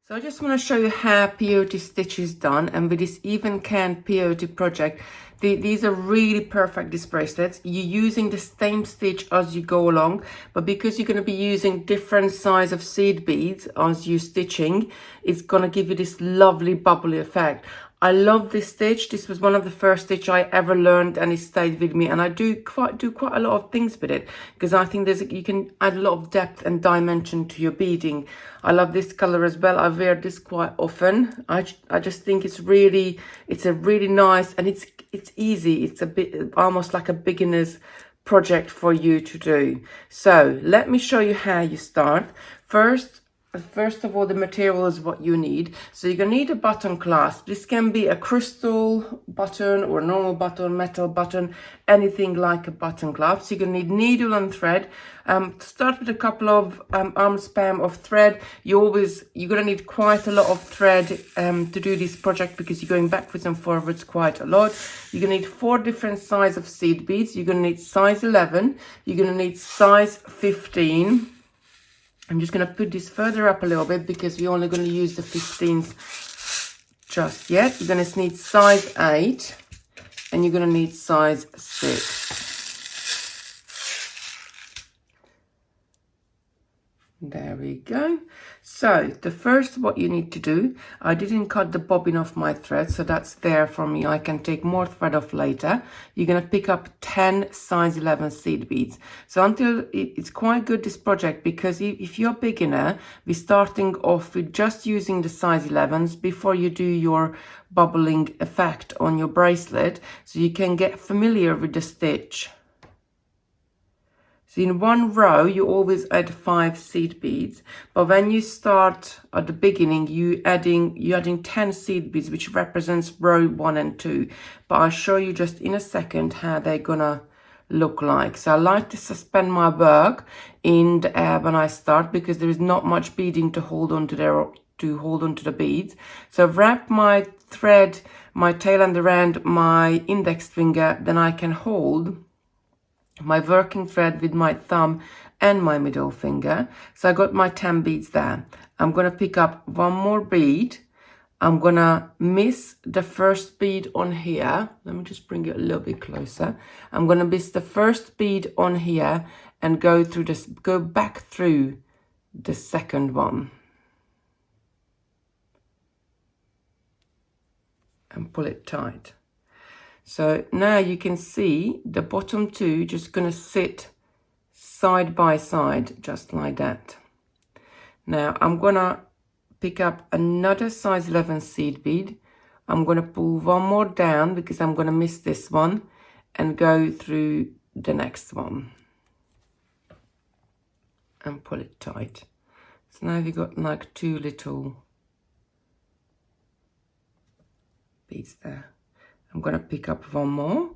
So I just want to show you how peyote stitch is done, and with this even can peyote project, these are really perfect, these bracelets. You're using the same stitch as you go along, but because you're going to be using different size of seed beads as you're stitching, it's going to give you this lovely bubbly effect. I love this stitch. This was one of the first stitch I ever learned, and it stayed with me, and I do quite a lot of things with it because I think you can add a lot of depth and dimension to your beading. I love this color as well. I wear this quite often. I just think it's a really nice, and it's easy. It's a bit almost like a beginner's project for you to do. So let me show you how you start. First of all, the material is what you need. So you're going to need a button clasp. This can be a crystal button or a normal button, metal button, anything like a button clasp. So you're going to need needle and thread. To start with a couple of arm span of thread. You're going to need quite a lot of thread to do this project because you're going backwards and forwards quite a lot. You're going to need 4 different sizes of seed beads. You're going to need size 11. You're going to need size 15. I'm just going to put this further up a little bit because we're only going to use the 15s just yet. You're going to need size 8 and you're going to need size 6. There we go. So the first what you need to do, I didn't cut the bobbin off my thread, so that's there for me. I can take more thread off later. You're going to pick up 10 size 11 seed beads. So it's quite good, this project, because if you're a beginner, we're starting off with just using the size 11s before you do your bubbling effect on your bracelet, so you can get familiar with the stitch. So in one row, you always add 5 seed beads, but when you start at the beginning, you're adding 10 seed beads, which represents row 1 and 2. But I'll show you just in a second how they're gonna look like. So I like to suspend my work in the air when I start because there is not much beading to hold on to the beads. So wrap my thread, my tail end around my index finger, then I can hold my working thread with my thumb and my middle finger. So I got my 10 beads there. I'm going to pick up one more bead. I'm going to miss the first bead on here. Let me just bring it a little bit closer. I'm going to miss the first bead on here and go back through the second one and pull it tight. So now you can see the bottom 2 just going to sit side by side, just like that. Now I'm going to pick up another size 11 seed bead. I'm going to pull one more down because I'm going to miss this one and go through the next one and pull it tight. So now we've got like 2 little beads there. I'm going to pick up one more.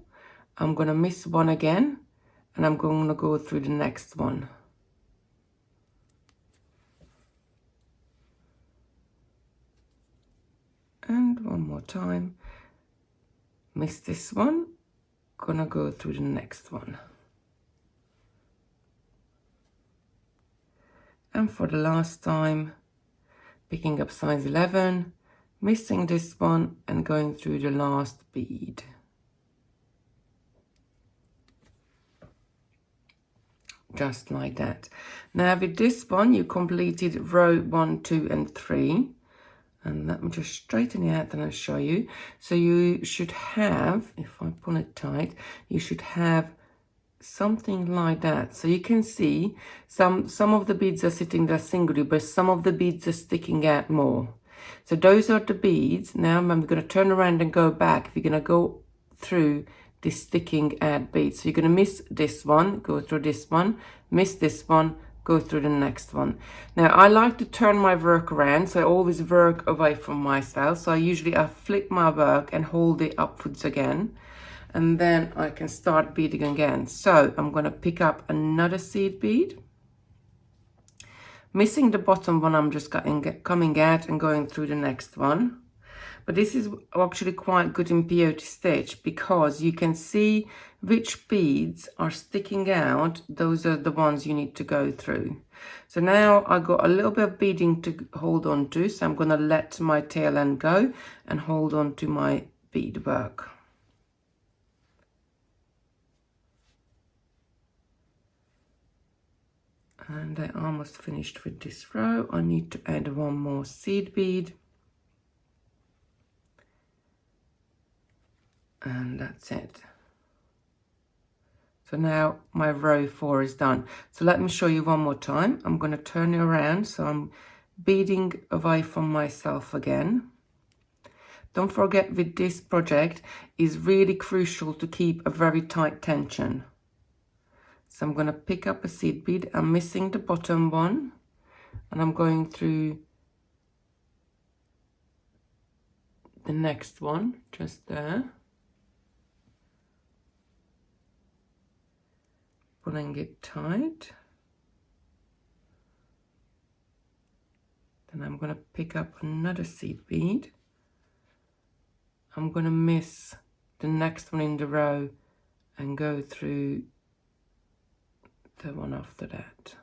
I'm going to miss one again, and I'm going to go through the next one. And one more time. Miss this one. Gonna go through the next one. And for the last time, picking up size 11. Missing this one and going through the last bead. Just like that. Now with this one, you completed row 1, 2, and 3. And let me just straighten it out and I'll show you. So you should have, if I pull it tight, you should have something like that. So you can see some of the beads are sitting there singly, but some of the beads are sticking out more. So those are the beads. Now I'm going to turn around and go back. We're going to go through this sticking out bead. So you're going to miss this one, go through this one, miss this one, go through the next one. Now I like to turn my work around, so I always work away from myself. So I flip my work and hold it upwards again, and then I can start beading again. So I'm going to pick up another seed bead. Missing the bottom one, I'm just coming out and going through the next one. But this is actually quite good in peyote stitch because you can see which beads are sticking out. Those are the ones you need to go through. So now I got a little bit of beading to hold on to, so I'm going to let my tail end go and hold on to my beadwork. And I almost finished with this row. I need to add one more seed bead. And that's it. So now my row 4 is done. So let me show you one more time. I'm going to turn it around so I'm beading away from myself again. Don't forget, with this project is really crucial to keep a very tight tension. So I'm going to pick up a seed bead. I'm missing the bottom one and I'm going through the next one just there. Pulling it tight. Then I'm going to pick up another seed bead. I'm going to miss the next one in the row and go through the one after that.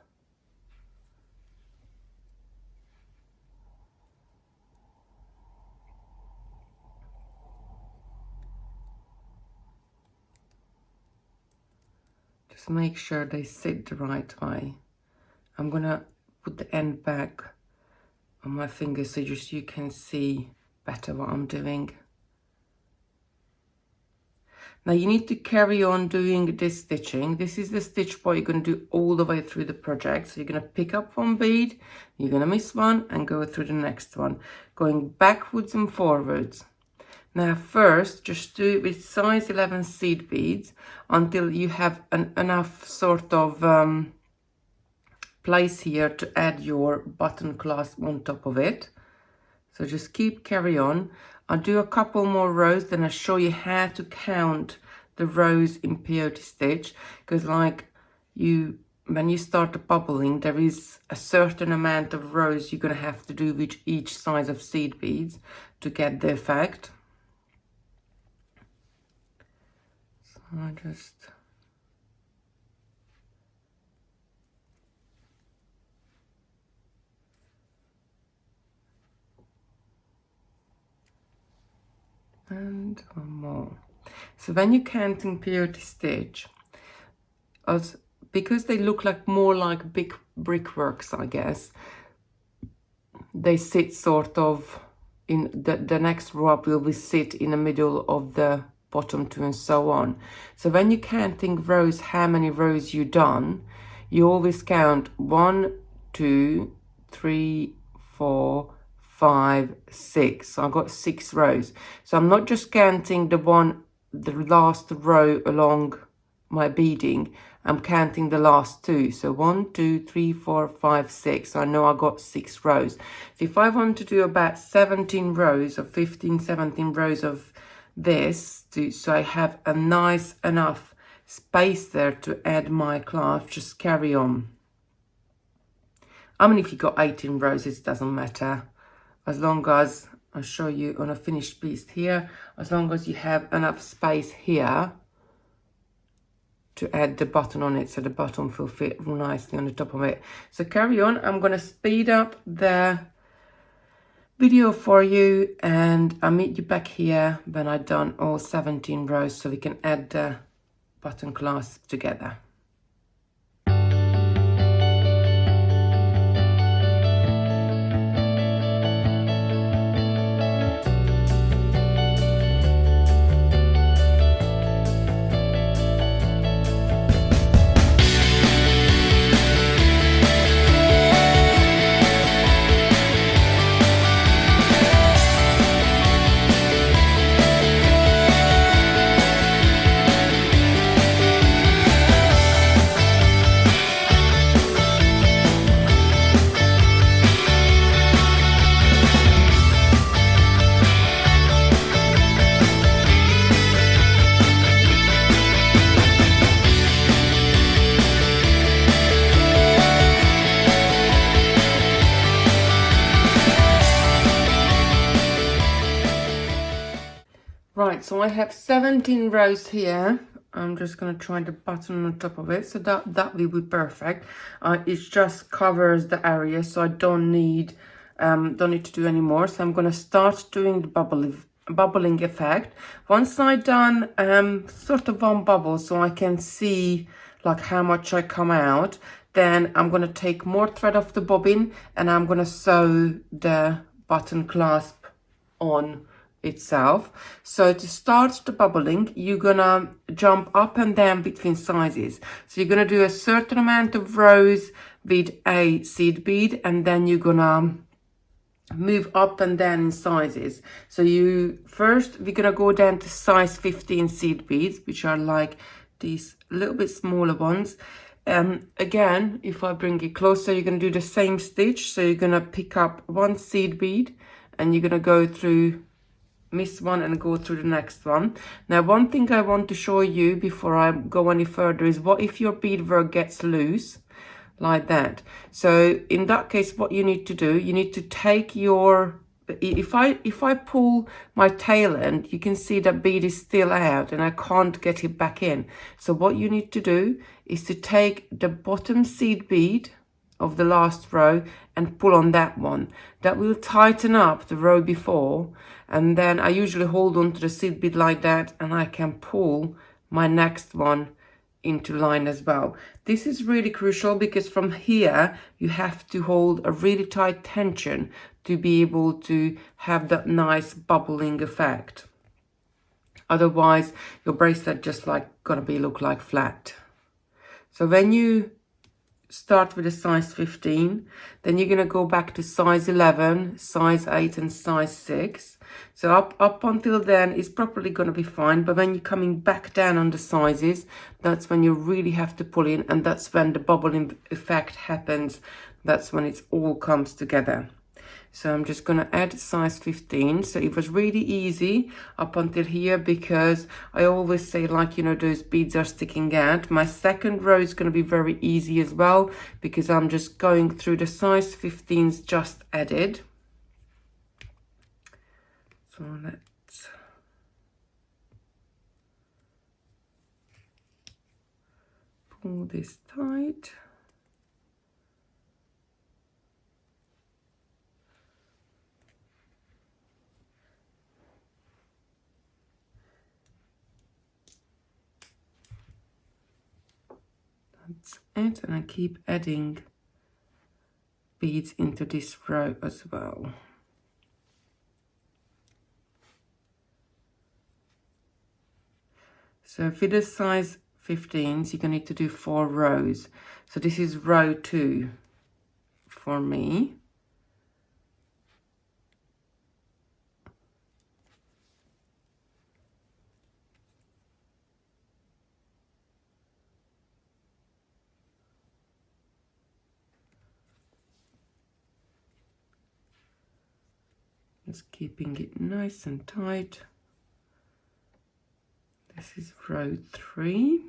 Just make sure they sit the right way. I'm gonna put the end back on my finger so just you can see better what I'm doing. Now you need to carry on doing this stitching. This is the stitch part you're going to do all the way through the project. So you're going to pick up one bead, you're going to miss one and go through the next one, going backwards and forwards. Now first, just do it with size 11 seed beads until you have enough sort of place here to add your button clasp on top of it. So just carry on. I'll do a couple more rows, then I'll show you how to count the rows in peyote stitch, because like when you start the bubbling, there is a certain amount of rows you're going to have to do with each size of seed beads to get the effect. So I just and one more. So when you count in peyote stitch, because they look like more like big brickworks, I guess, they sit sort of in the next row up will be sit in the middle of the bottom two and so on. So when you're counting rows, how many rows you done, you always count 1, 2, 3, 4, 5, 6. So I've got 6 rows. So I'm not just counting the last row along my beading, I'm counting the last 2. So 1, 2, 3, 4, 5, 6. So I know I got 6 rows. So if I want to do about 17 rows or 15, 17 rows of this, so I have a nice enough space there to add my clasp, just carry on. I mean, if you got 18 rows, it doesn't matter. As long as, I'll show you on a finished piece here, as long as you have enough space here to add the button on it, so the button will fit nicely on the top of it. So carry on. I'm going to speed up the video for you and I'll meet you back here when I've done all 17 rows so we can add the button clasp together. Right, so I have 17 rows here. I'm just going to try the button on top of it, so that will be perfect. It just covers the area, so I don't need to do any more. So I'm going to start doing the bubbling effect. Once I've done sort of one bubble, so I can see like how much I come out, then I'm going to take more thread off the bobbin and I'm going to sew the button clasp on itself. So to start the bubbling, you're gonna jump up and down between sizes. So you're gonna do a certain amount of rows with a seed bead, and then you're gonna move up and down in sizes. So we're gonna go down to size 15 seed beads, which are like these little bit smaller ones. Again, if I bring it closer, you're gonna do the same stitch. So you're gonna pick up one seed bead and you're gonna go through, miss one and go through the next one. Now, one thing I want to show you before I go any further is what if your beadwork gets loose like that. So in that case, what you need to do, you need to take your, if I pull my tail end, you can see that bead is still out and I can't get it back in. So what you need to do is to take the bottom seed bead of the last row and pull on that one. That will tighten up the row before, and then I usually hold on to the seed bead like that and I can pull my next one into line as well. This is really crucial because from here you have to hold a really tight tension to be able to have that nice bubbling effect. Otherwise your bracelet just like gonna be look like flat. So when you start with a size 15, then you're going to go back to size 11, size 8 and size 6. So up until then is probably going to be fine, but when you're coming back down on the sizes, that's when you really have to pull in, and that's when the bubbling effect happens. That's when it all comes together. So I'm just going to add size 15. So it was really easy up until here because I always say, like, you know, those beads are sticking out. My second row is going to be very easy as well because I'm just going through the size 15s just added. So let's pull this tight. That's it, and I keep adding beads into this row as well. So for the size 15s, you're going to need to do 4 rows. So this is row 2 for me. Just keeping it nice and tight. This is row 3.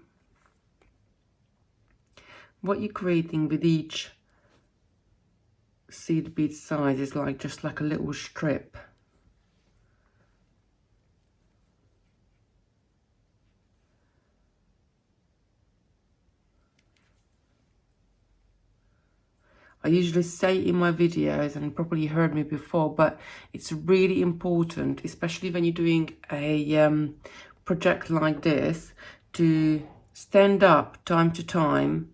What you're creating with each seed bead size is like just like a little strip. I usually say in my videos, and probably you heard me before, but it's really important, especially when you're doing a project like this, to stand up time to time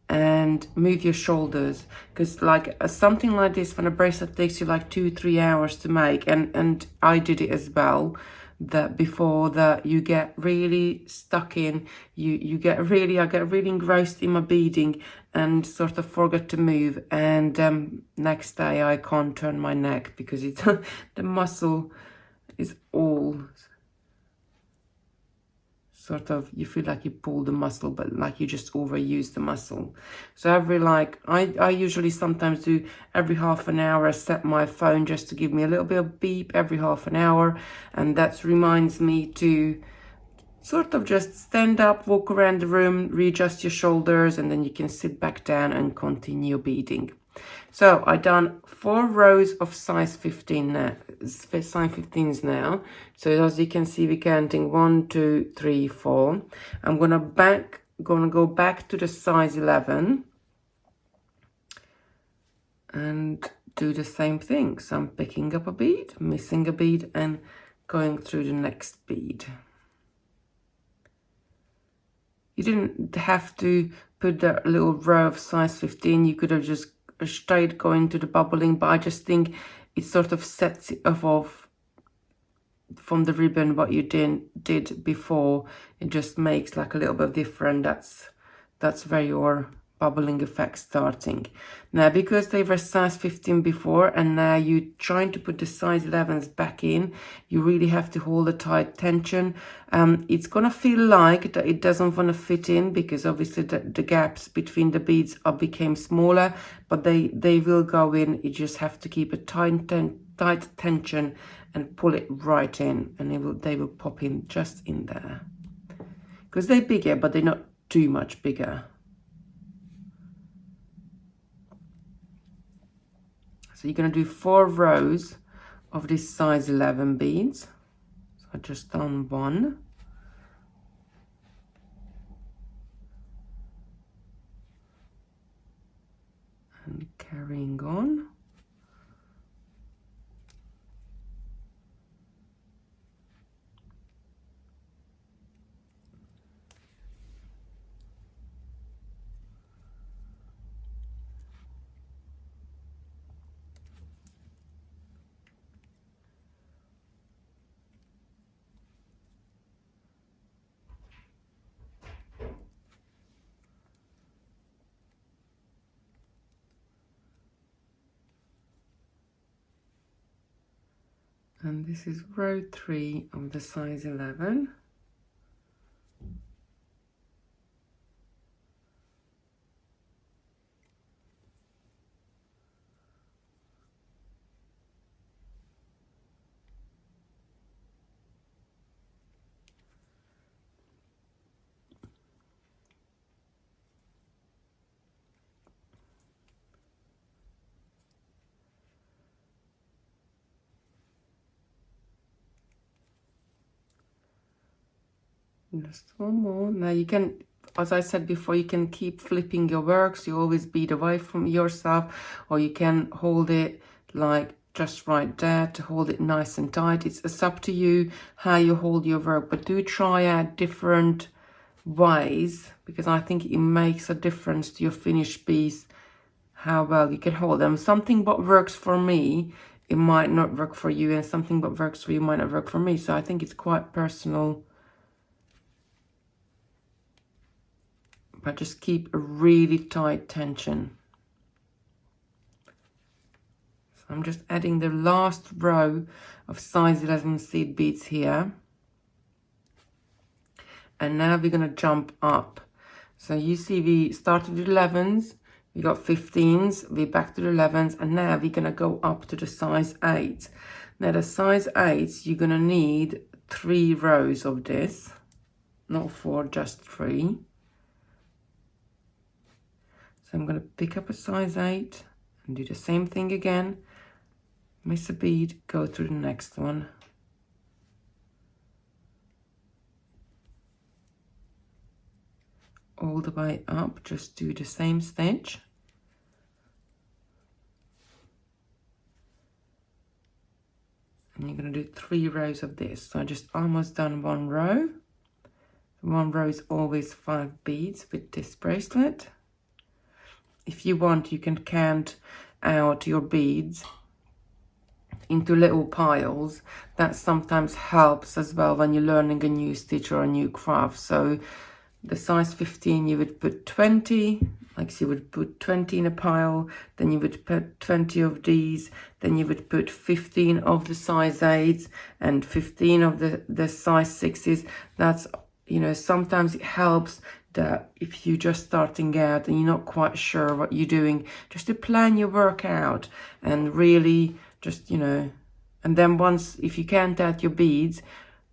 and move your shoulders, because like something like this, when a bracelet takes you like 2-3 hours to make, and I did it as well, that before that you get really stuck in, I get really engrossed in my beading and sort of forget to move, and next day I can't turn my neck because it's the muscle is all sort of, you feel like you pull the muscle, but like you just overuse the muscle. So every I usually sometimes do every half an hour, I set my phone just to give me a little bit of beep every half an hour, and that reminds me to sort of just stand up, walk around the room, readjust your shoulders, and then you can sit back down and continue beading. So I done 4 rows of size 15 now, size 15s now. So as you can see, we're counting 1, 2, 3, 4. I'm gonna go back to the size 11 and do the same thing. So I'm picking up a bead, missing a bead, and going through the next bead. You didn't have to put that little row of size 15. You could have just straight going to the bubbling, but I just think it sort of sets it off from the ribbon what you did before. It just makes like a little bit different. That's where your bubbling effect starting. Now because they were size 15 before and now you're trying to put the size 11s back in, you really have to hold a tight tension. It's gonna feel like that it doesn't want to fit in because obviously the gaps between the beads became smaller, but they will go in. You just have to keep a tight tension and pull it right in, and they will pop in just in there because they're bigger, but they're not too much bigger. So you're going to do 4 rows of this size 11 beads. So I just done 1. And carrying on. And this is row 3 of the size 11. Just 1 more. Now you can, as I said before, you can keep flipping your works. You always bead away from yourself, or you can hold it like just right there to hold it nice and tight. It's up to you how you hold your work, but do try out different ways because I think it makes a difference to your finished piece how well you can hold them. Something what works for me, it might not work for you, and something what works for you might not work for me. So I think it's quite personal. But just keep a really tight tension. So I'm just adding the last row of size 11 seed beads here. And now we're going to jump up. So you see we started with 11s, we got 15s, we're back to the 11s, and now we're going to go up to the size 8. Now the size 8, you're going to need 3 rows of this, not 4, just 3. So I'm going to pick up a size 8 and do the same thing again. Miss a bead, go to the next one. All the way up, just do the same stitch. And you're going to do 3 rows of this. So I just almost done 1 row. 1 row is always 5 beads with this bracelet. If you want, you can count out your beads into little piles. That sometimes helps as well when you're learning a new stitch or a new craft. So the size 15, you would put 20, like so you would put 20 in a pile, then you would put 20 of these, then you would put 15 of the size 8s and 15 of the size 6s. That's, you know, sometimes it helps that if you're just starting out and you're not quite sure what you're doing, just to plan your work out and really just, you know, and then once, if you count out your beads,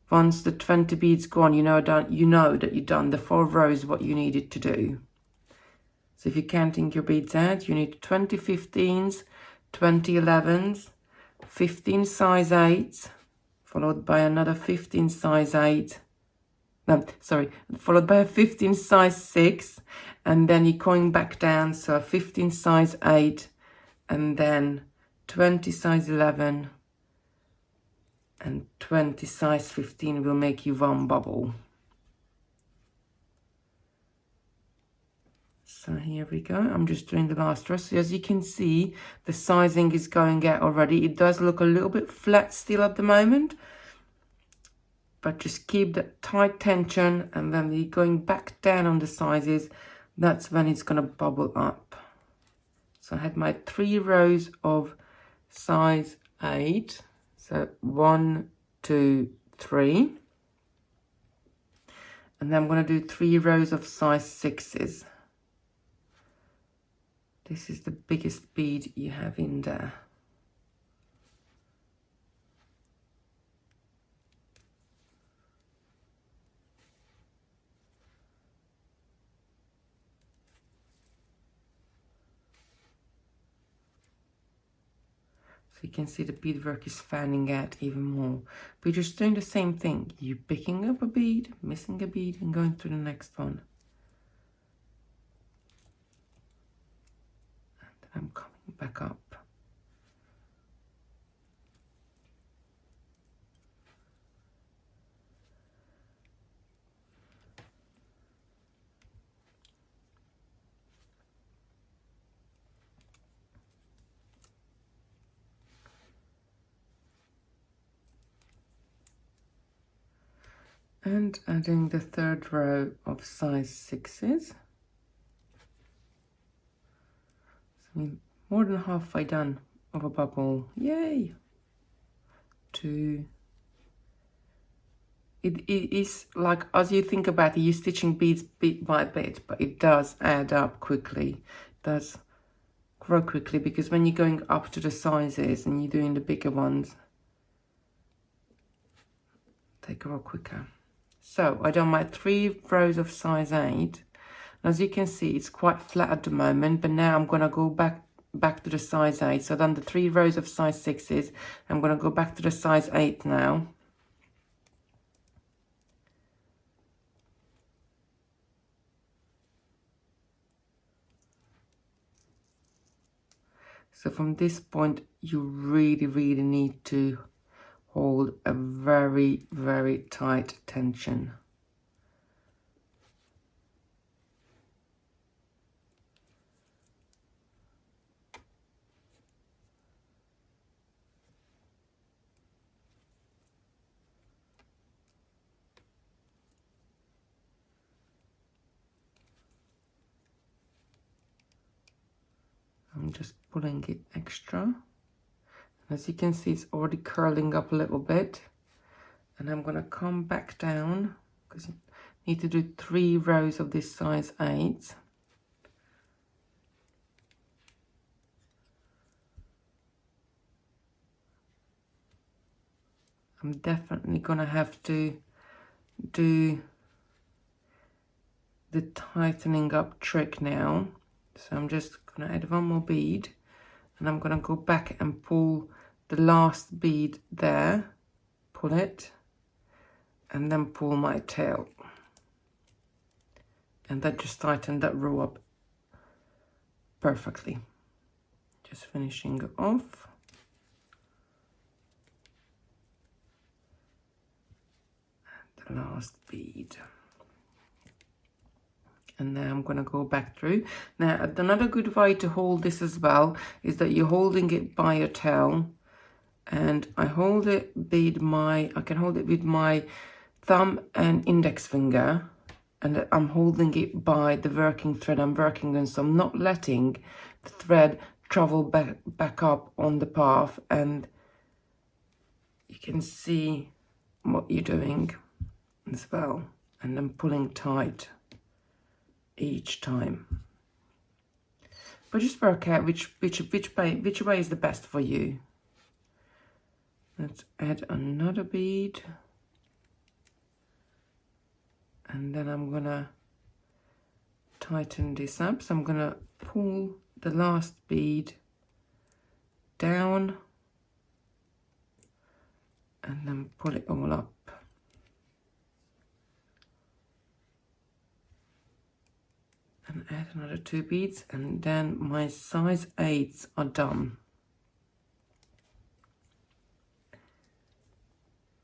once the 20 beads gone, you know that you've done the 4 rows what you needed to do. So if you're counting your beads out, you need 20 15s, 20 11s, 15 size 8s, followed by another 15 size 8. No, sorry, followed by a 15 size 6, and then you're going back down, so 15 size 8, and then 20 size 11, and 20 size 15 will make you one bubble. So here we go. I'm just doing the last row. So as you can see, the sizing is going out already. It does look a little bit flat still at the moment, but just keep that tight tension, and then you're going back down on the sizes. That's when it's going to bubble up. So I had my 3 rows of size 8. So 1, 2, 3. And then I'm going to do 3 rows of size 6s. This is the biggest bead you have in there. So you can see the beadwork is fanning out even more. But you're just doing the same thing. You're picking up a bead, missing a bead, and going to the next one. I'm coming back up. And adding the 3rd row of size 6s. So more than halfway done of a bubble. Yay! 2. It is like, as you think about it, you're stitching beads bit by bit, but it does add up quickly. It does grow quickly, because when you're going up to the sizes and you're doing the bigger ones, they grow quicker. So I done my 3 rows of size 8. As you can see, it's quite flat at the moment, but now I'm going to go back to the size 8. So I've done the 3 rows of size 6s. I'm going to go back to the size 8 now. So from this point, you really need to hold a very tight tension. I'm just pulling it extra. As you can see, it's already curling up a little bit. And I'm going to come back down, because I need to do 3 rows of this size 8. I'm definitely going to have to do the tightening up trick now. So I'm just going to add 1 more bead, and I'm going to go back and pull the last bead there, pull it, and then pull my tail. And that just tightened that row up perfectly. Just finishing off. And the last bead. And now I'm going to go back through. Now, another good way to hold this as well is that you're holding it by your tail. And I hold it I can hold it with my thumb and index finger. And I'm holding it by the working thread I'm working on. So I'm not letting the thread travel back up on the path. And you can see what you're doing as well. And I'm pulling tight each time, but just work out which way is the best for you. Let's add another bead, and then I'm gonna tighten this up. So I'm gonna pull the last bead down and then pull it all up. And add another 2 beads, and then my size 8s are done.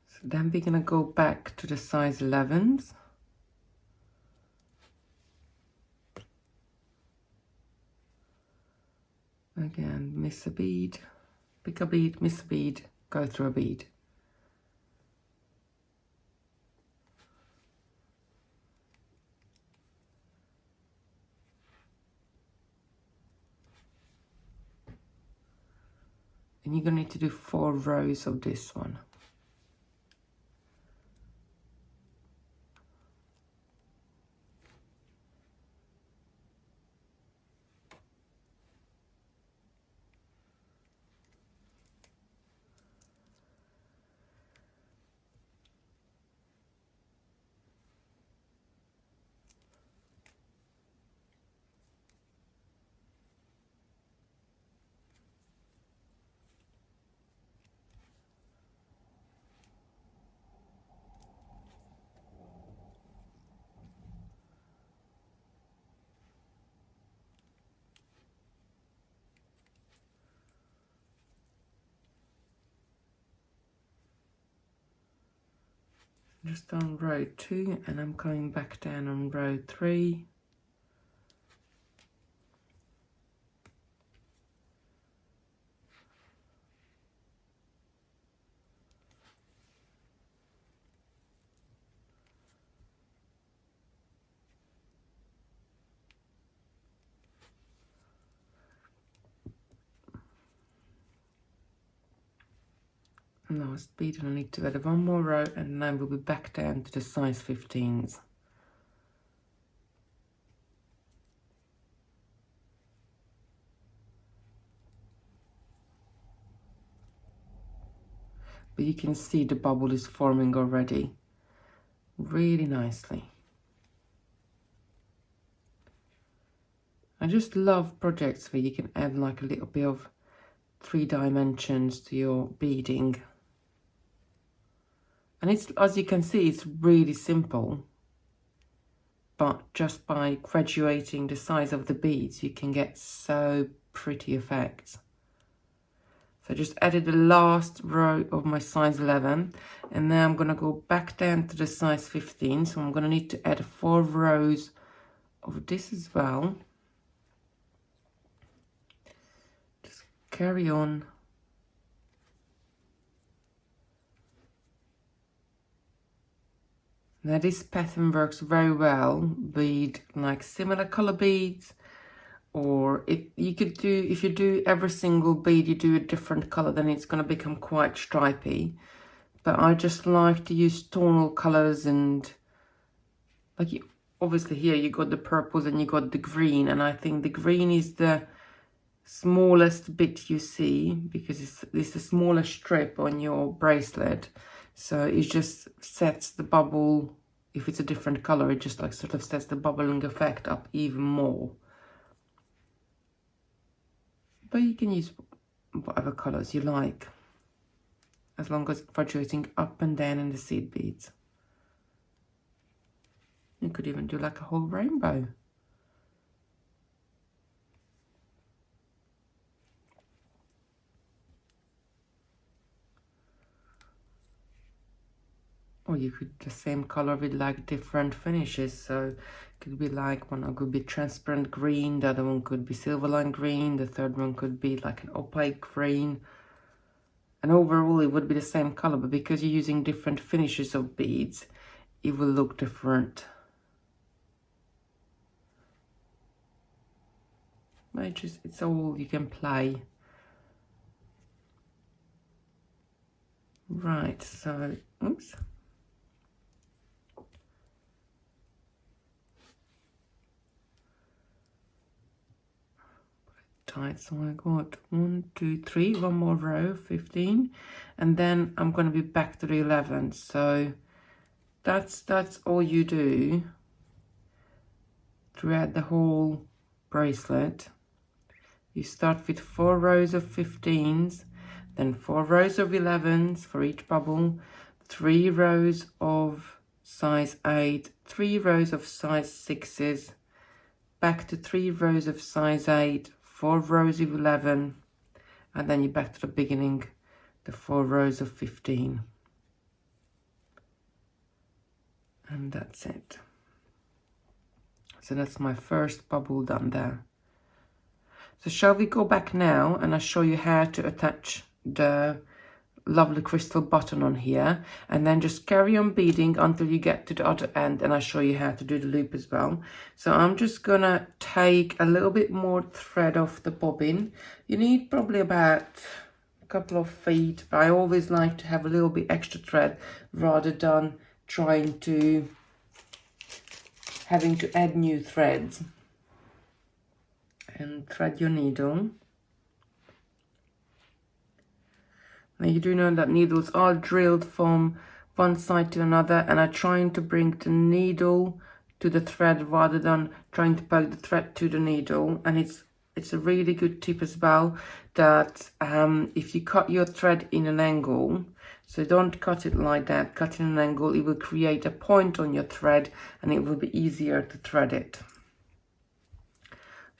So then we're gonna go back to the size 11s. Again, miss a bead, pick a bead, miss a bead, go through a bead. And you're going to need to do 4 rows of this one. Just on row 2, and I'm coming back down on row 3. Last bead, and I need to add 1 more row, and then we'll be back down to the size 15s. But you can see the bubble is forming already really nicely. I just love projects where you can add like a little bit of 3 dimensions to your beading. And it's, as you can see, it's really simple, but just by graduating the size of the beads, you can get so pretty effects. So I just added the last row of my size 11, and now I'm gonna go back down to the size 15. So I'm gonna need to add 4 rows of this as well. Just carry on. Now this pattern works very well with like similar color beads, or if you do every single bead you do a different color, then it's going to become quite stripy. But I just like to use tonal colors, and like obviously here you got the purples and you got the green, and I think the green is the smallest bit you see because it's the smallest strip on your bracelet. So it just sets the bubble, if it's a different color, it just like sort of sets the bubbling effect up even more. But you can use whatever colors you like, as long as graduating up and down in the seed beads. You could even do like a whole rainbow. Or you could the same color with like different finishes. So it could be like one could be transparent green, the other one could be silver line green, the third one could be like an opaque green. And overall it would be the same color, but because you're using different finishes of beads, it will look different. But it's all you can play. Right, so oops. Tight, so I got 1 2 3, 1 more row, 15, and then I'm going to be back to the 11. So that's all you do. throughout the whole bracelet. You start with 4 rows of 15s, then 4 rows of 11s for each bubble, 3 rows of size 8, 3 rows of size 6s, back to 3 rows of size 8, 4 rows of 11, and then you're back to the beginning, the 4 rows of 15. And that's it. So that's my first bubble done there. So shall we go back now and I'll show you how to attach the lovely crystal button on here, and then just carry on beading until you get to the other end, and I'll show you how to do the loop as well. So I'm just gonna take a little bit more thread off the bobbin. You need probably about a couple of feet. I always like to have a little bit extra thread rather than having to add new threads. And thread your needle. Now you do know that needles are drilled from one side to another, and I'm trying to bring the needle to the thread rather than trying to poke the thread to the needle. And it's a really good tip as well that if you cut your thread in an angle, so don't cut it like that, cut in an angle, it will create a point on your thread and it will be easier to thread it.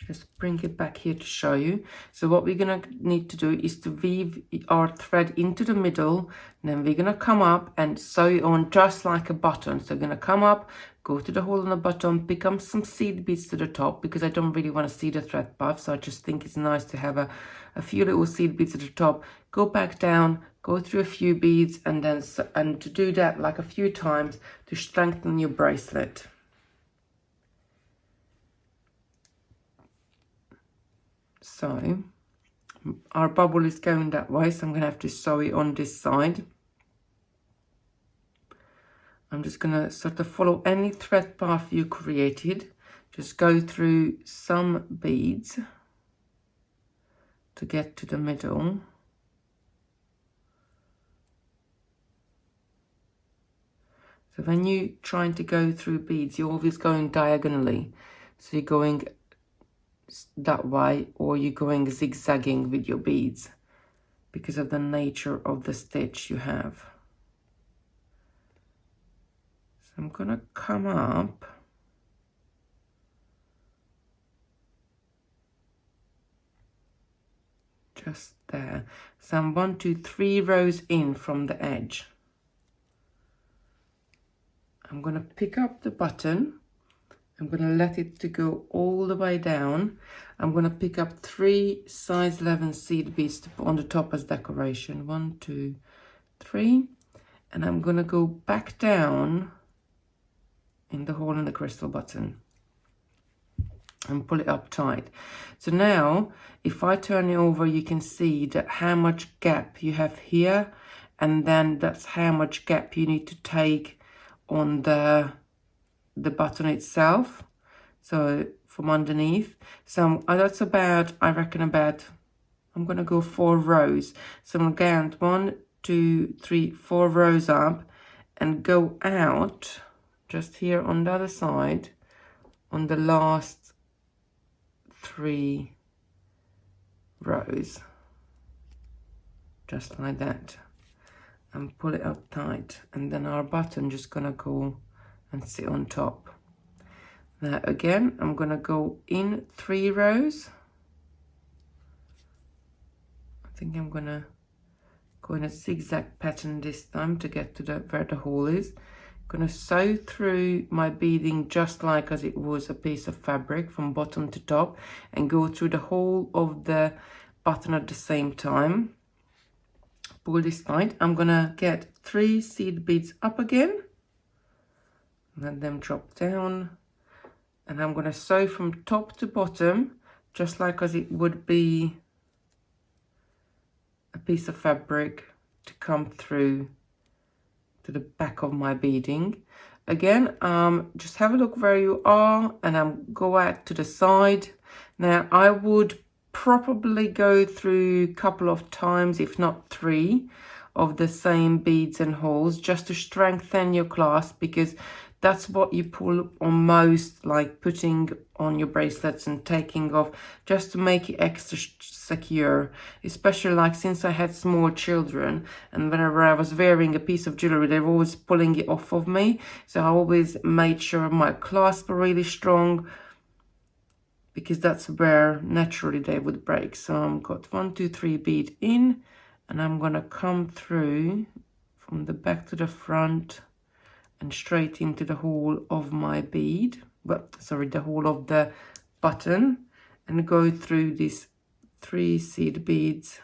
Just bring it back here to show you. So what we're gonna need to do is to weave our thread into the middle, and then we're gonna come up and sew it on just like a button. So we're gonna come up, go to the hole on the bottom, pick up some seed beads to the top, because I don't really want to see the thread path, so I just think it's nice to have a few little seed beads at the top, go back down, go through a few beads, and then to do that like a few times to strengthen your bracelet. So our bubble is going that way, so I'm going to have to sew it on this side. I'm just going to sort of follow any thread path you created. Just go through some beads to get to the middle. So when you're trying to go through beads, you're always going diagonally. So you're going that way, or you're going zigzagging with your beads because of the nature of the stitch you have. So I'm gonna come up just there. So I'm 1, 2, 3 rows in from the edge. I'm gonna pick up the button. I'm going to let it to go all the way down. I'm going to pick up 3 size 11 seed beads to put on the top as decoration. 1, 2, 3. And I'm going to go back down in the hole in the crystal button and pull it up tight. So now, if I turn it over, you can see that how much gap you have here, and then that's how much gap you need to take on the button itself, so from underneath. So that's about, I reckon about, I'm gonna go 4 rows. So I'm going 1, 2, 3, 4 rows up and go out just here on the other side on the last 3 rows, just like that, and pull it up tight, and then our button just gonna go and sit on top. Now again, I'm gonna go in 3 rows. I think I'm gonna go in a zigzag pattern this time to get to where the hole is. Gonna sew through my beading just like as it was a piece of fabric from bottom to top, and go through the whole of the button at the same time. Pull this tight. I'm gonna get 3 seed beads up again, let them drop down, and I'm going to sew from top to bottom just like as it would be a piece of fabric to come through to the back of my beading. Again, just have a look where you are, and go out to the side. Now I would probably go through a couple of times, if not 3, of the same beads and holes, just to strengthen your clasp, because That's what you pull on most, like putting on your bracelets and taking off, just to make it extra secure. Especially like since I had small children, and whenever I was wearing a piece of jewelry, they were always pulling it off of me. So I always made sure my clasp were really strong, because that's where naturally they would break. So I've got 1, 2, 3 bead in, and I'm gonna come through from the back to the front and straight into the hole of my bead, sorry, the hole of the button, and go through these 3 seed beads.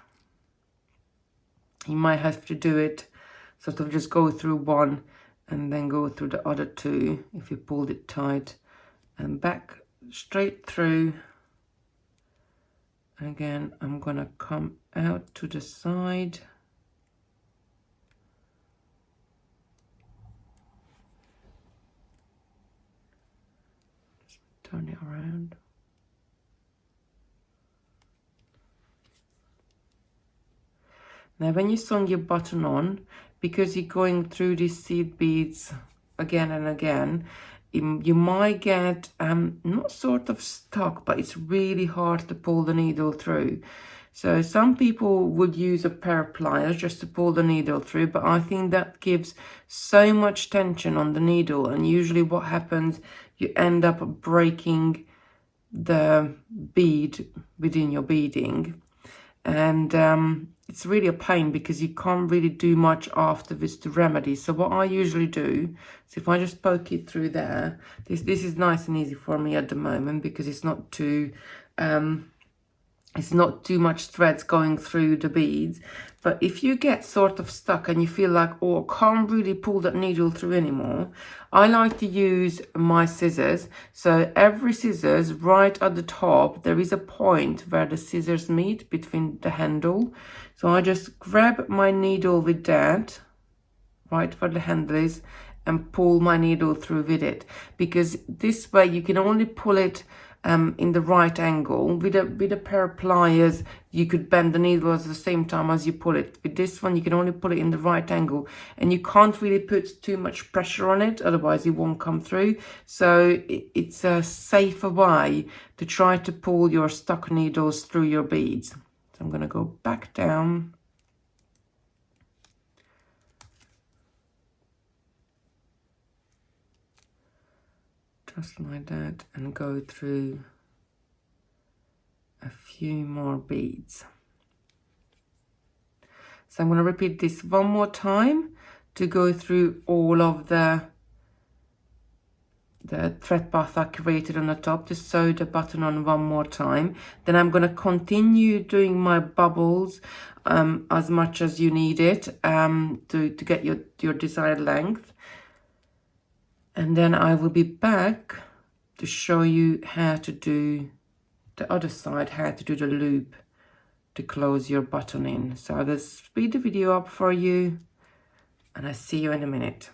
You might have to do it sort of just go through one and then go through the other 2 if you pulled it tight, and back straight through. Again, I'm gonna come out to the side. Just turn it around. Now when you sew your button on, because you're going through these seed beads again and again, you might get not sort of stuck, but it's really hard to pull the needle through. So some people would use a pair of pliers just to pull the needle through, but I think that gives so much tension on the needle, and usually what happens, you end up breaking the bead within your beading, and it's really a pain because you can't really do much afterwards to remedy. So what I usually do is, if I just poke it through there, this is nice and easy for me at the moment because it's not too much threads going through the beads. But if you get sort of stuck and you feel like, oh, I can't really pull that needle through anymore, I like to use my scissors. So every scissors, right at the top, there is a point where the scissors meet between the handle. So I just grab my needle with that, right where the handle is, and pull my needle through with it. Because this way you can only pull it in the right angle. With a pair of pliers, you could bend the needle at the same time as you pull it. With this one, you can only pull it in the right angle, and you can't really put too much pressure on it, otherwise it won't come through. So it's a safer way to try to pull your stuck needles through your beads. So I'm going to go back down. Just like that, and go through a few more beads. So I'm going to repeat this one more time to go through all of the thread path I created on the top, to sew the button on one more time. Then I'm going to continue doing my bubbles as much as you need it to get your desired length. And then I will be back to show you how to do the other side, how to do the loop to close your button in. So I'll speed the video up for you, and I'll see you in a minute.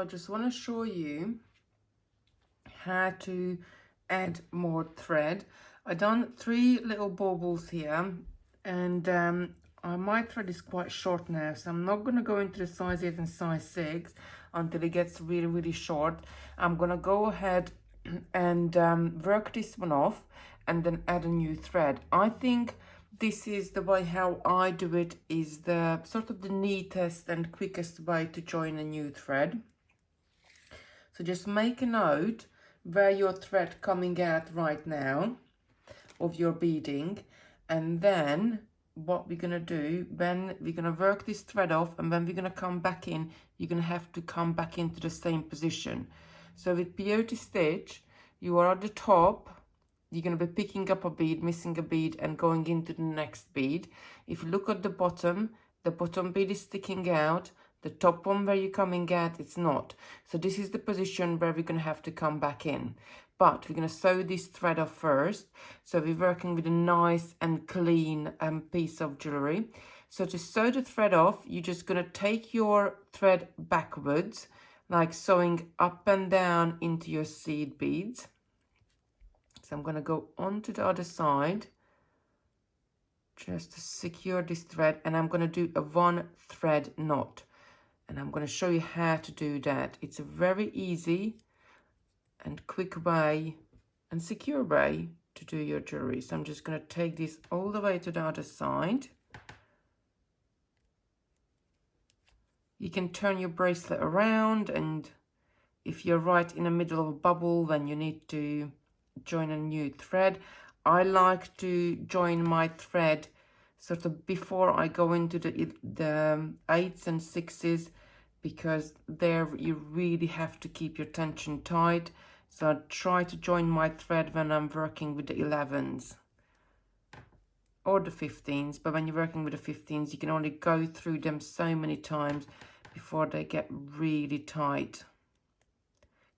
so I just want to show you how to add more thread. I done 3 little baubles here, and my thread is quite short now, so I'm not going to go into the size 8 and size 6 until it gets really short. I'm going to go ahead and work this one off and then add a new thread. I think this is the way how I do it, is the sort of the neatest and quickest way to join a new thread. So just make a note where your thread coming out right now of your beading, and then what we're gonna do, when we're gonna work this thread off, and when we're gonna come back in, you're gonna have to come back into the same position. So with peyote stitch, you are at the top, you're going to be picking up a bead, missing a bead, and going into the next bead. If you look at the bottom bead is sticking out. The top one where you're coming out, it's not. So this is the position where we're going to have to come back in. But we're going to sew this thread off first. So we're working with a nice and clean piece of jewelry. So to sew the thread off, you're just going to take your thread backwards, like sewing up and down into your seed beads. So I'm going to go on to the other side just to secure this thread, and I'm going to do a 1 thread knot, and I'm going to show you how to do that. It's a very easy and quick way and secure way to do your jewelry. So I'm just going to take this all the way to the other side. You can turn your bracelet around, and if you're right in the middle of a bubble, then you need to join a new thread. I like to join my thread sort of before I go into the 8s and 6s, because there you really have to keep your tension tight. So I try to join my thread when I'm working with the 11s or the 15s, but when you're working with the 15s, you can only go through them so many times before they get really tight.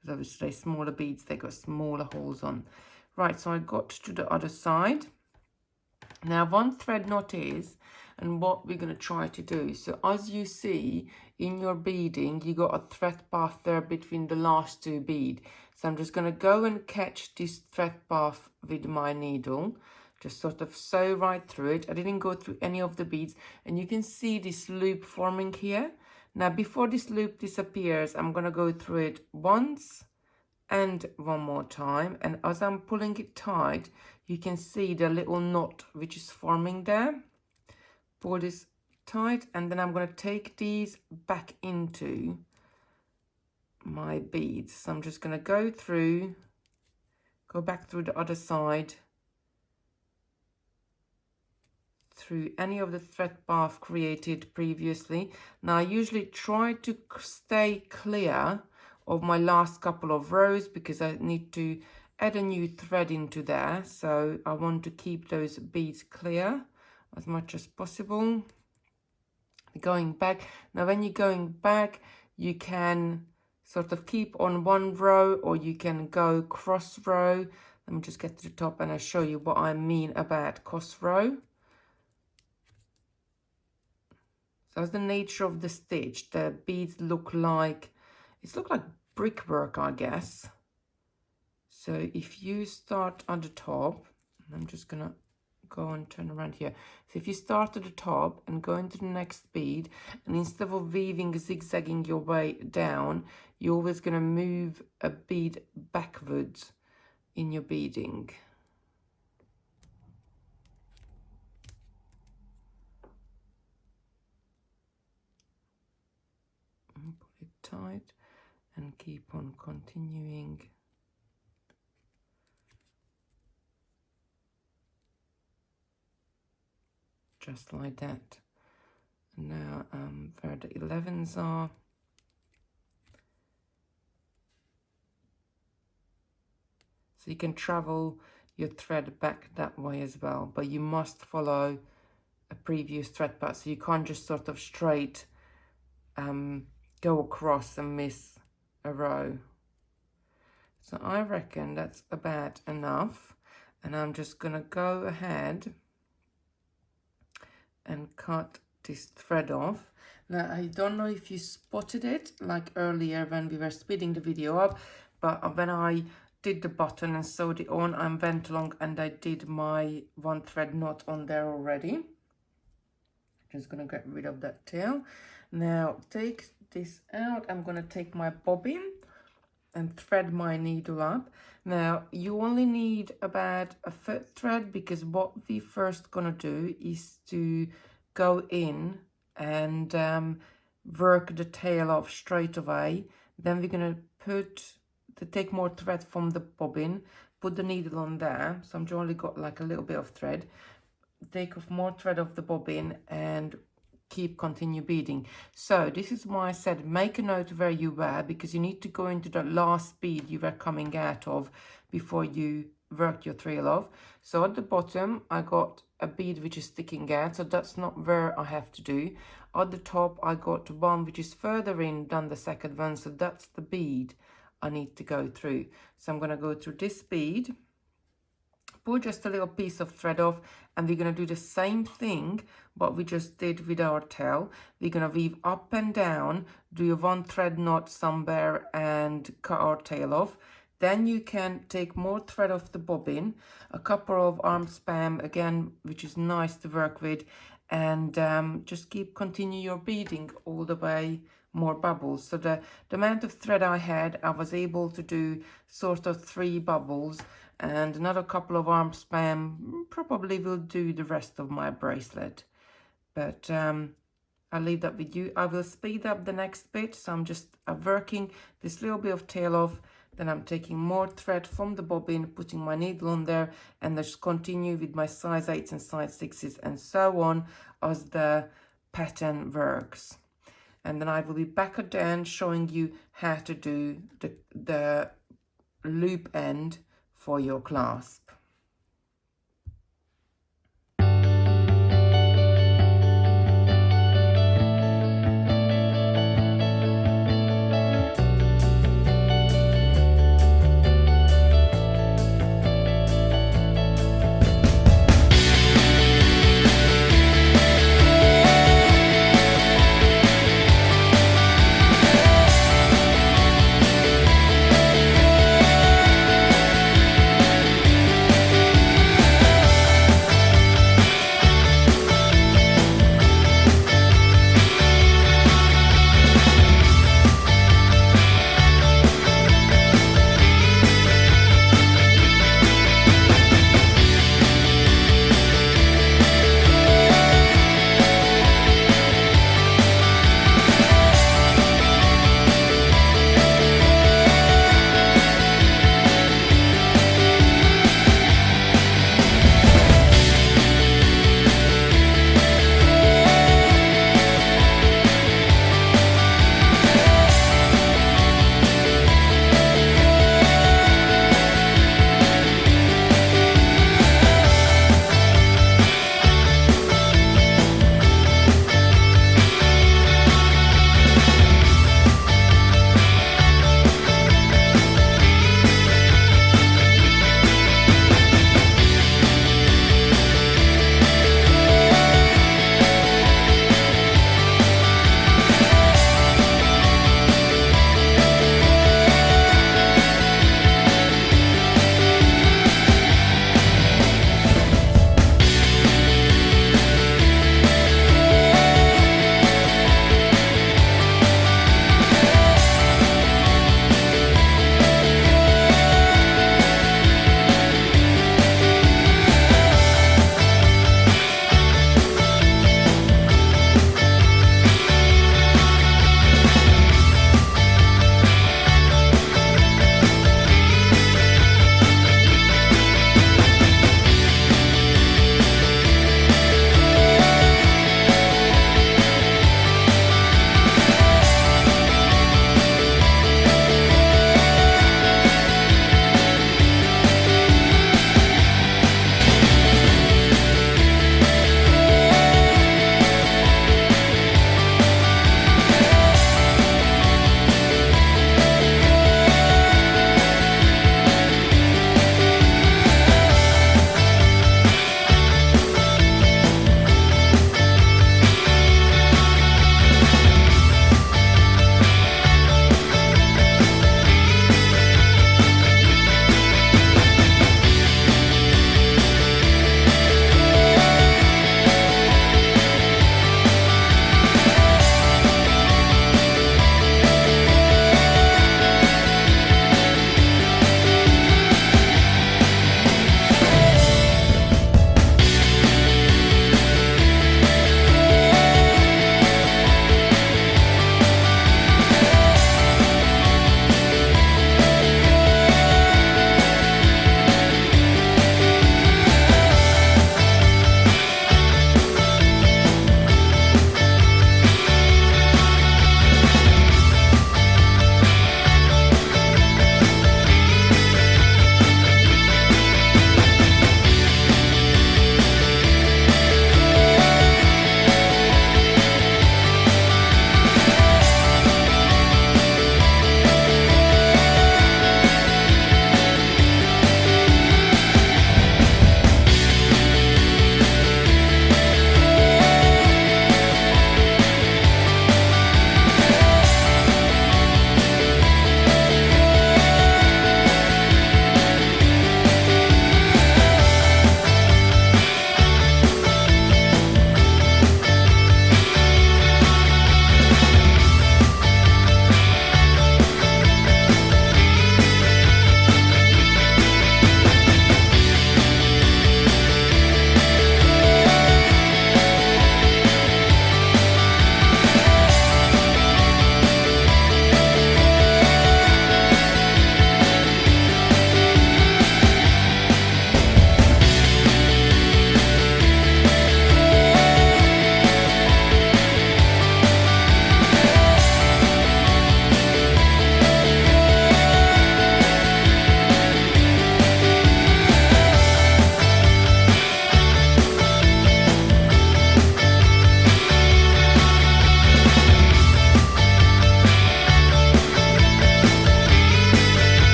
Because obviously they're smaller beads, they got smaller holes on. Right, so I got to the other side. Now 1 thread knot is, and what we're going to try to do. So as you see in your beading, you got a thread path there between the last 2 beads. So I'm just going to go and catch this thread path with my needle, just sort of sew right through it. I didn't go through any of the beads, and you can see this loop forming here. Now before this loop disappears, I'm going to go through it once and 1 more time, and as I'm pulling it tight, you can see the little knot which is forming there. Pull this tight, and then I'm going to take these back into my beads. So I'm just going to go back through the other side, through any of the thread path created previously. Now I usually try to stay clear of my last couple of rows, because I need to add a new thread into there, so I want to keep those beads clear as much as possible. Going back, now when you're going back, you can sort of keep on 1 row, or you can go cross row. Let me just get to the top and I'll show you what I mean about cross row. So that's the nature of the stitch. The beads look like brickwork, I guess. So if you start on the top, I'm just gonna go and turn around here. So if you start at the top and go into the next bead, and instead of weaving, zigzagging your way down, you're always gonna move a bead backwards in your beading. And pull it tight and keep on continuing. Just like that. And now where the 11s are, so you can travel your thread back that way as well, but you must follow a previous thread path, so you can't just sort of straight go across and miss a row. So I reckon that's about enough, and I'm just gonna go ahead and cut this thread off. Now, I don't know if you spotted it like earlier when we were speeding the video up, but when I did the button and sewed it on, I went along and I did my 1 thread knot on there already. Just gonna get rid of that tail. Now take this out. I'm gonna take my bobbin and thread my needle up. Now you only need about a 1/4 thread, because what we first gonna do is to go in and work the tail off straight away. Then we're gonna take more thread from the bobbin, put the needle on there. So I'm only got like a little bit of thread. Take off more thread of the bobbin and continue beading. So this is why I said make a note where you were, because you need to go into the last bead you were coming out of before you work your trail off. So at the bottom I got a bead which is sticking out, so that's not where I have to do. At the top I got one which is further in than the second one, so that's the bead I need to go through. So I'm going to go through this bead, pull just a little piece of thread off, and we're going to do the same thing what we just did with our tail. We're going to weave up and down, do a 1 thread knot somewhere and cut our tail off. Then you can take more thread off the bobbin, a couple of arm span again, which is nice to work with, and just continue your beading all the way, more bubbles. So the amount of thread I had, I was able to do sort of 3 bubbles, and another couple of arm span probably will do the rest of my bracelet. But I'll leave that with you. I will speed up the next bit, so I'm just working this little bit of tail off, then I'm taking more thread from the bobbin, putting my needle on there, and just continue with my size 8s and size 6s and so on as the pattern works. And then I will be back at the end showing you how to do the loop end for your clasp.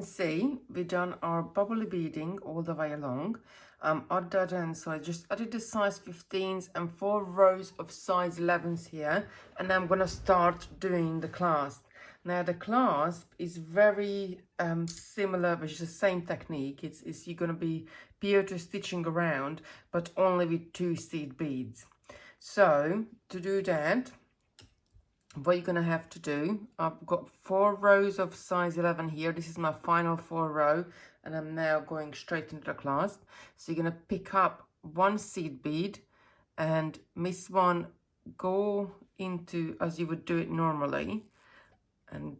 can see, we've done our bubbly beading all the way along. At that end, so I just added the size 15s and 4 rows of size 11s here, and I'm gonna start doing the clasp. Now the clasp is very similar, which is the same technique. It's you're gonna be peyote stitching around, but only with 2 seed beads. So to do that, what you're gonna have to do, I've got 4 rows of size 11 here. This is my final 4 row, and I'm now going straight into the clasp. So you're gonna pick up 1 seed bead and miss one, go into as you would do it normally, and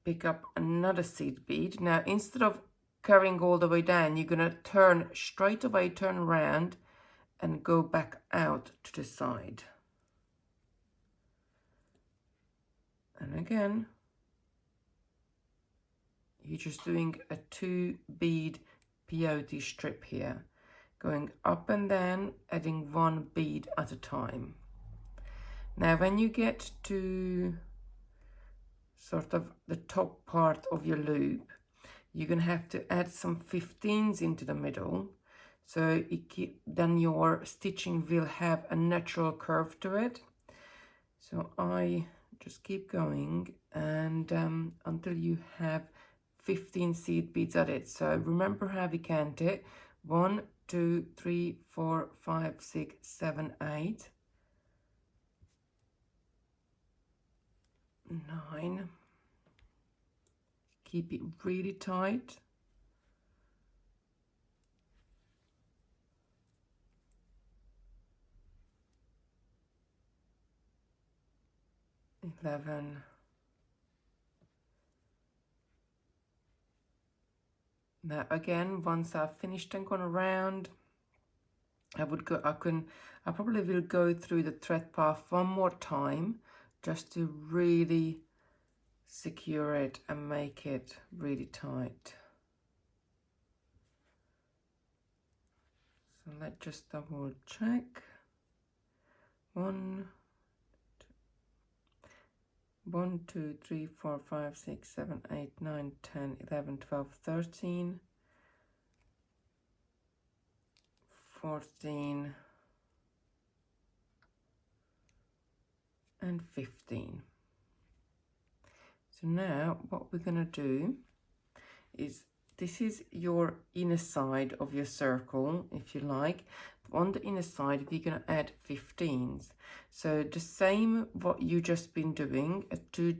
pick up another seed bead. Now instead of carrying all the way down, you're gonna turn straight away, turn around and go back out to the side. And again, you're just doing a 2 bead peyote strip here, going up and down, adding 1 bead at a time. Now when you get to sort of the top part of your loop, you're gonna have to add some 15s into the middle, so then your stitching will have a natural curve to it. So I just keep going and until you have 15 seed beads at it. So remember how we count it: 1, 2, 3, 4, 5, 6, 7, 8, 9. Keep it really tight. 11. Now again, once I've finished and gone around, I probably will go through the thread path one more time just to really secure it and make it really tight. So let's just double check. 1, 2, 3, 4, 5, 6, 7, 8, 9, 10, 11, 12, 13, 14, and 15. So now what we're going to do is, this is your inner side of your circle, if you like. On the inner side, we're going to add 15s. So the same what you just been doing, a two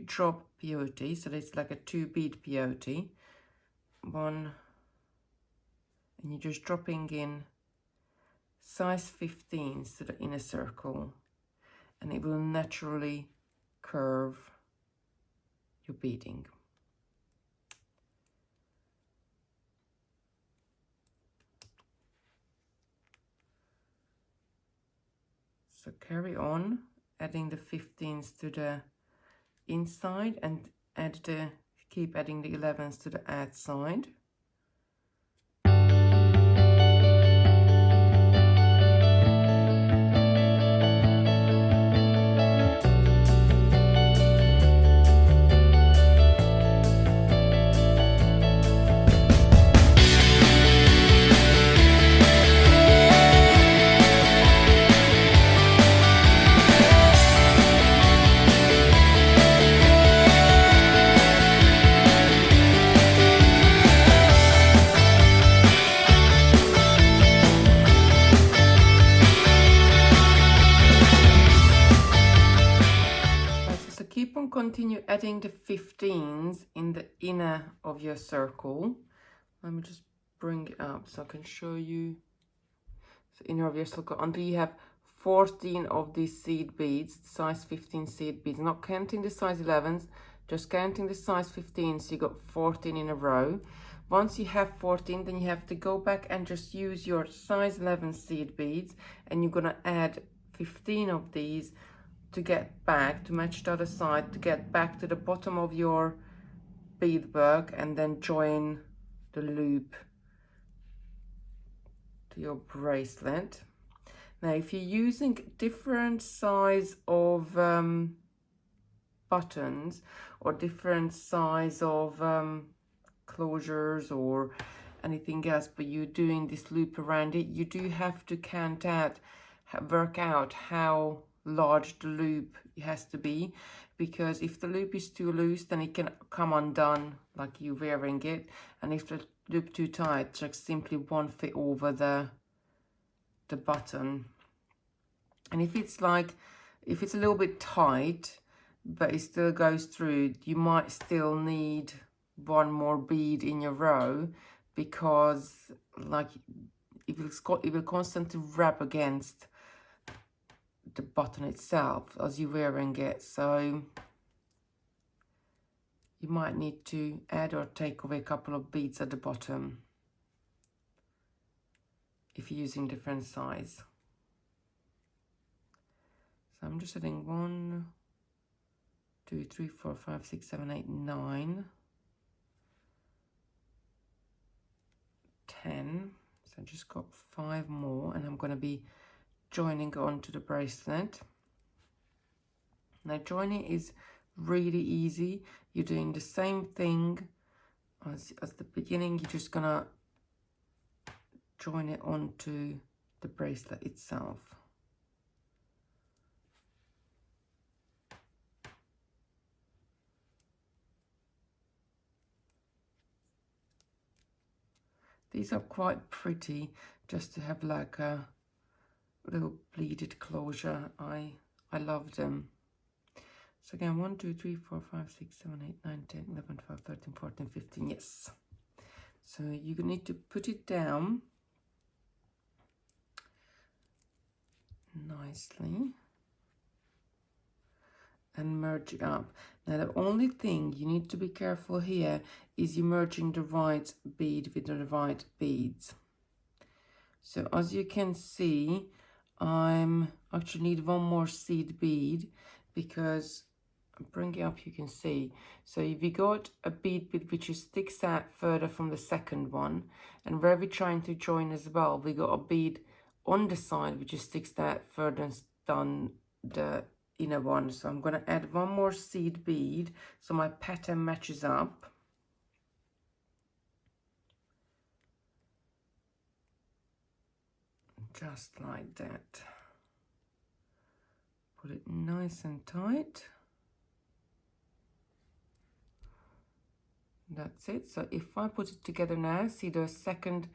drop peyote. So it's like a 2 bead peyote. 1, and you're just dropping in size 15s to the inner circle, and it will naturally curve your beading. So carry on adding the 15s to the inside and keep adding the 11s to the outside. Continue adding the 15s in the inner of your circle. Let me just bring it up so I can show you the inner of your circle until you have 14 of these seed beads, size 15 seed beads, not counting the size 11s, just counting the size 15, so you got 14 in a row. Once you have 14, then you have to go back and just use your size 11 seed beads, and you're gonna add 15 of these to get back, to match the other side, to get back to the bottom of your beadwork, and then join the loop to your bracelet. Now if you're using different size of buttons or different size of closures or anything else, but you're doing this loop around it, you do have to work out how large the loop has to be, because if the loop is too loose, then it can come undone like you're wearing it, and if the loop too tight, just simply won't fit over the button. And if it's a little bit tight but it still goes through, you might still need one more bead in your row, because like it will constantly rub against the button itself as you're wearing it. So you might need to add or take away a couple of beads at the bottom if you're using different size. So I'm just adding 1, 2, 3, 4, 5, 6, 7, 8, 9, 10. So I just got 5 more, and I'm going to be joining onto the bracelet. Now joining is really easy. You're doing the same thing as the beginning. You're just gonna join it onto the bracelet itself. These are quite pretty, just to have like a little pleated closure. I love them. So again, 1, 2, 3, 4, 5, 6, 7, 8, 9, 10, 11, 12, 13, 14, 15. Yes. So you need to put it down nicely and merge it up. Now the only thing you need to be careful here is you're merging the right bead with the right beads. So as you can see, I'm actually need one more seed bead, because bring it up, you can see. So if you got a bead which sticks out further from the second one, and where we're trying to join as well, we got a bead on the side which sticks out further than the inner one. So I'm going to add one more seed bead so my pattern matches up. Just like that. Put it nice and tight. That's it. So if I put it together now, see the second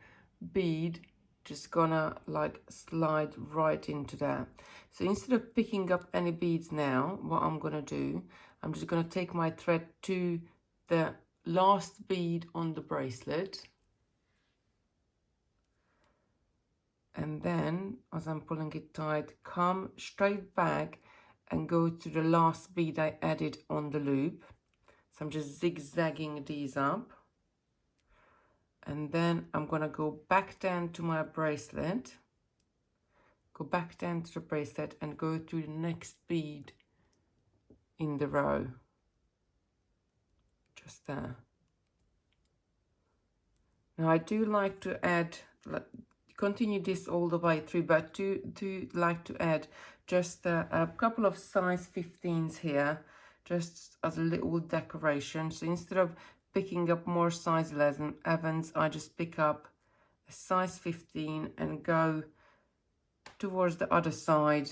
bead just gonna like slide right into that. So instead of picking up any beads now, what I'm gonna do, I'm just gonna take my thread to the last bead on the bracelet, and then as I'm pulling it tight, come straight back and go to the last bead I added on the loop. So I'm just zigzagging these up, and then I'm gonna go back down to my bracelet, go back down to the bracelet and go to the next bead in the row, just there. Now I do like to add, continue this all the way through, but do like to add just a couple of size 15s here, just as a little decoration. So instead of picking up more size 11s, I just pick up a size 15 and go towards the other side,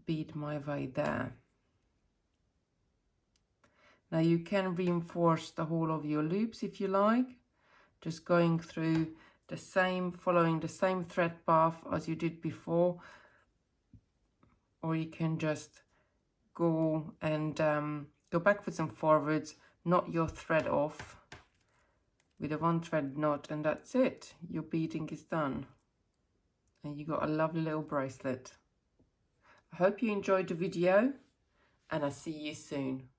bead my way there. Now you can reinforce the whole of your loops if you like, just going through the same, following the same thread path as you did before, or you can just go and go backwards and forwards, knot your thread off with a 1 thread knot, and that's it. Your beading is done, and you got a lovely little bracelet. I hope you enjoyed the video, and I'll see you soon.